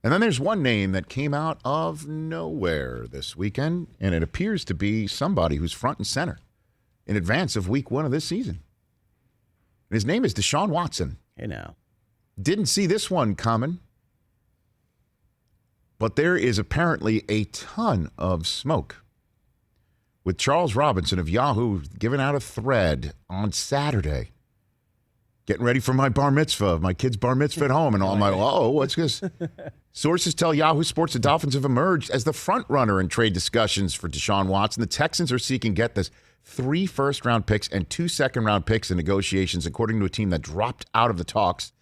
And then there's one name that came out of nowhere this weekend, and it appears to be somebody who's front and center in advance of week 1 of this season. And his name is Deshaun Watson. Hey, now. Didn't see this one coming, but there is apparently a ton of smoke. With Charles Robinson of Yahoo giving out a thread on Saturday, getting ready for my bar mitzvah, my kid's bar mitzvah at home, and all. I'm like, oh, what's this? Sources tell Yahoo Sports the Dolphins have emerged as the front runner in trade discussions for Deshaun Watson. The Texans are seeking, get this, 3 first-round picks and 2 second-round picks in negotiations, according to a team that dropped out of the talks.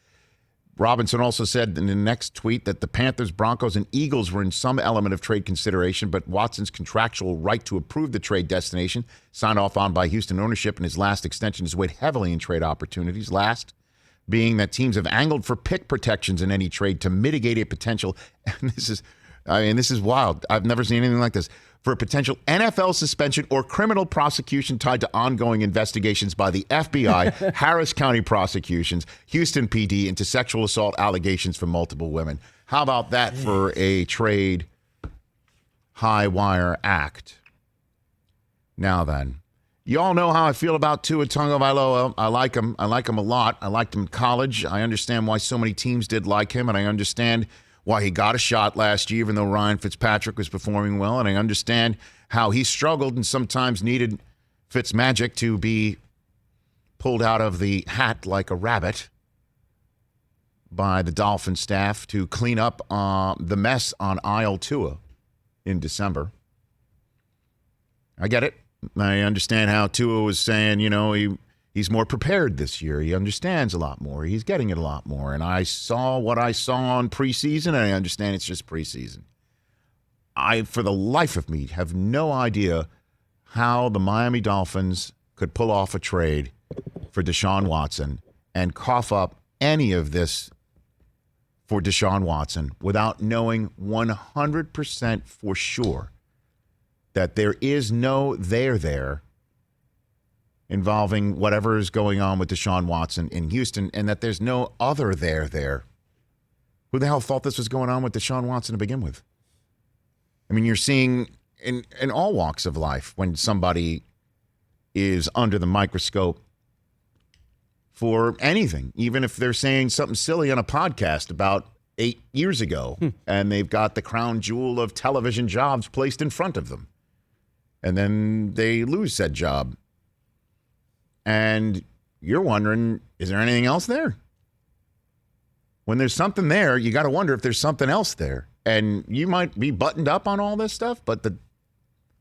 Robinson also said in the next tweet that the Panthers, Broncos, and Eagles were in some element of trade consideration, but Watson's contractual right to approve the trade destination, signed off on by Houston ownership in his last extension, is weighed heavily in trade opportunities. Last being that teams have angled for pick protections in any trade to mitigate a potential, and this is wild. I've never seen anything like this, for a potential NFL suspension or criminal prosecution tied to ongoing investigations by the FBI, Harris County prosecutions, Houston PD into sexual assault allegations from multiple women. How about that for a trade high wire act? Now then, you all know how I feel about Tua Tagovailoa. I like him. I like him a lot. I liked him in college. I understand why so many teams did like him, and I understand why he got a shot last year, even though Ryan Fitzpatrick was performing well. And I understand how he struggled and sometimes needed Fitzmagic to be pulled out of the hat like a rabbit by the Dolphin staff to clean up the mess on aisle Tua in December. I get it. I understand how Tua was saying, he's more prepared this year. He understands a lot more. He's getting it a lot more. And I saw what I saw in preseason, and I understand it's just preseason. I, for the life of me, have no idea how the Miami Dolphins could pull off a trade for Deshaun Watson and cough up any of this for Deshaun Watson without knowing 100% for sure that there is no there involving whatever is going on with Deshaun Watson in Houston, and that there's no other there. Who the hell thought this was going on with Deshaun Watson to begin with? I mean, you're seeing in all walks of life when somebody is under the microscope for anything, even if they're saying something silly on a podcast about 8 years ago, and they've got the crown jewel of television jobs placed in front of them, and then they lose said job. And you're wondering, is there anything else there? When there's something there, you got to wonder if there's something else there. And you might be buttoned up on all this stuff, but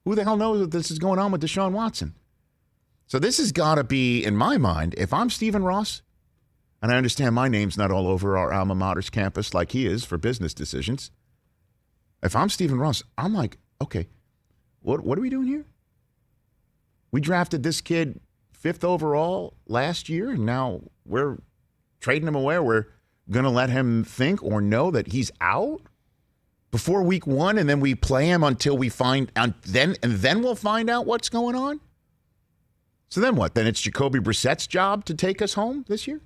who the hell knows what this is going on with Deshaun Watson? So this has got to be, in my mind, if I'm Stephen Ross, and I understand my name's not all over our alma mater's campus like he is for business decisions. If I'm Stephen Ross, I'm like, okay, what are we doing here? We drafted this kid 5th overall last year, and now we're trading him away. We're going to let him think or know that he's out before week 1, and then we play him until we find out, then we'll find out what's going on. So then what? Then it's Jacoby Brissett's job to take us home this year?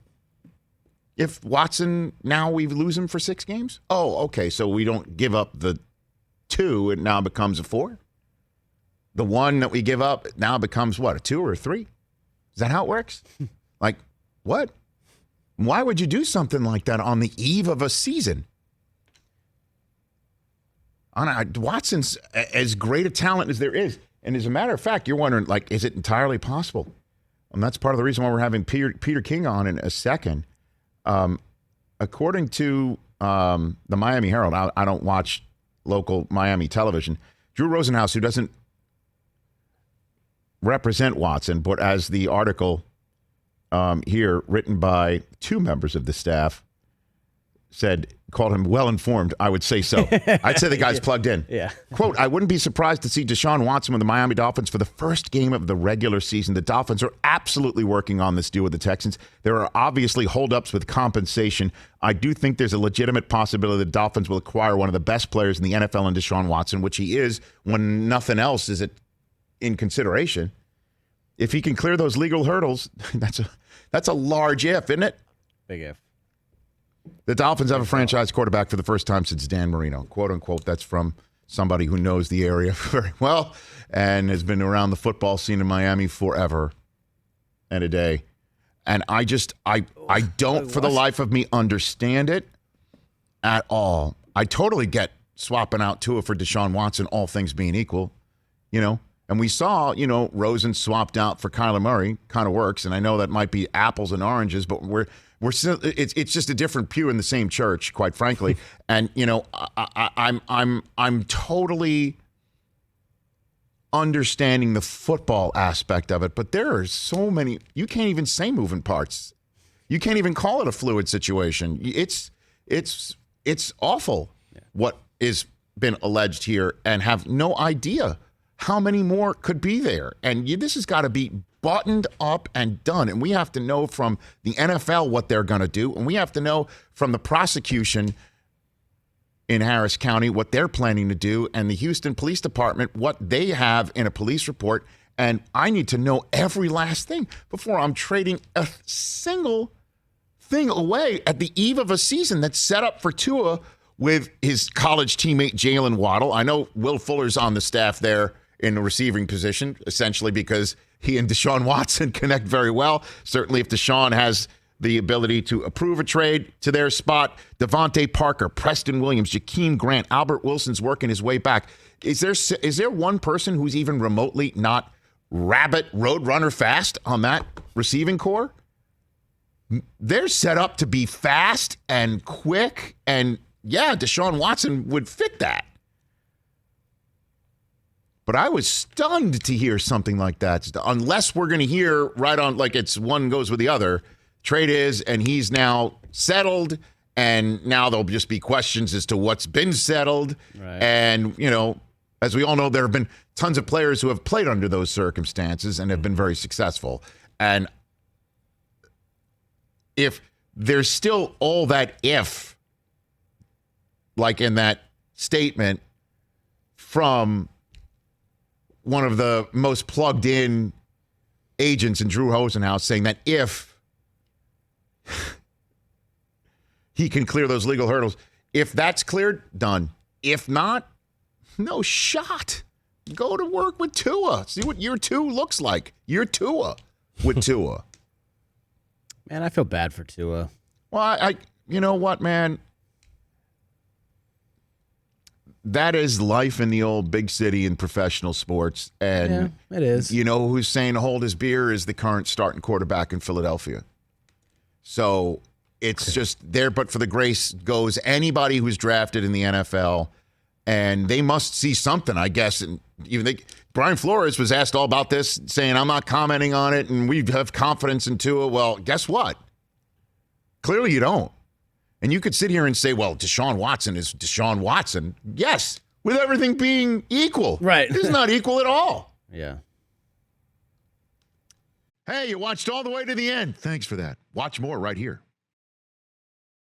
If Watson, now we lose him for 6 games? Oh, okay, so we don't give up the 2, it now becomes a 4? The 1 that we give up now becomes what, a 2 or a 3? Is that how it works? Like, what? Why would you do something like that on the eve of a season? Watson's as great a talent as there is. And as a matter of fact, you're wondering, like, is it entirely possible? And that's part of the reason why we're having Peter King on in a second. According to the Miami Herald, I don't watch local Miami television. Drew Rosenhaus, who doesn't represent Watson, but as the article here written by 2 members of the staff said, called him well-informed, I would say so. I'd say the guy's plugged in. Yeah. Quote, I wouldn't be surprised to see Deshaun Watson with the Miami Dolphins for the first game of the regular season. The Dolphins are absolutely working on this deal with the Texans. There are obviously holdups with compensation. I do think there's a legitimate possibility the Dolphins will acquire one of the best players in the NFL in Deshaun Watson, which he is when nothing else is in consideration. If he can clear those legal hurdles, that's a large if, isn't it? Big if. The Dolphins have a franchise quarterback for the first time since Dan Marino. Quote, unquote, that's from somebody who knows the area very well and has been around the football scene in Miami forever and a day. And I don't, for the life of me, understand it at all. I totally get swapping out Tua for Deshaun Watson, all things being equal, And we saw, Rosen swapped out for Kyler Murray, kind of works. And I know that might be apples and oranges, but we're still, it's just a different pew in the same church, quite frankly. And I'm totally understanding the football aspect of it, but there are so many. You can't even say moving parts. You can't even call it a fluid situation. It's awful what is been alleged here, and have no idea how many more could be there. And this has got to be buttoned up and done. And we have to know from the NFL what they're going to do. And we have to know from the prosecution in Harris County what they're planning to do, and the Houston Police Department what they have in a police report. And I need to know every last thing before I'm trading a single thing away at the eve of a season that's set up for Tua with his college teammate Jalen Waddle. I know Will Fuller's on the staff there in the receiving position, essentially because he and Deshaun Watson connect very well. Certainly if Deshaun has the ability to approve a trade to their spot. Devontae Parker, Preston Williams, Jakeem Grant, Albert Wilson's working his way back. Is there one person who's even remotely not rabbit roadrunner fast on that receiving core? They're set up to be fast and quick, and Deshaun Watson would fit that. But I was stunned to hear something like that, unless we're going to hear right on, like it's one goes with the other. Trade is, and he's now settled, and now there'll just be questions as to what's been settled. Right. And, as we all know, there have been tons of players who have played under those circumstances and have been very successful. And if there's still all that if, like in that statement from one of the most plugged in agents in Drew Rosenhaus saying that if he can clear those legal hurdles, if that's cleared, done. If not, no shot. Go to work with Tua. See what year 2 looks like. Year Tua with Tua. Man, I feel bad for Tua. Well, I you know what, man? That is life in the old big city in professional sports. And it is. You know who's saying to hold his beer is the current starting quarterback in Philadelphia. So it's just there, but for the grace goes anybody who's drafted in the NFL, and they must see something, I guess. And even Brian Flores was asked all about this, saying, I'm not commenting on it, and we have confidence in Tua. Well, guess what? Clearly you don't. And you could sit here and say, well, Deshaun Watson is Deshaun Watson. Yes, with everything being equal. Right. It's not equal at all. Yeah. Hey, you watched all the way to the end. Thanks for that. Watch more right here.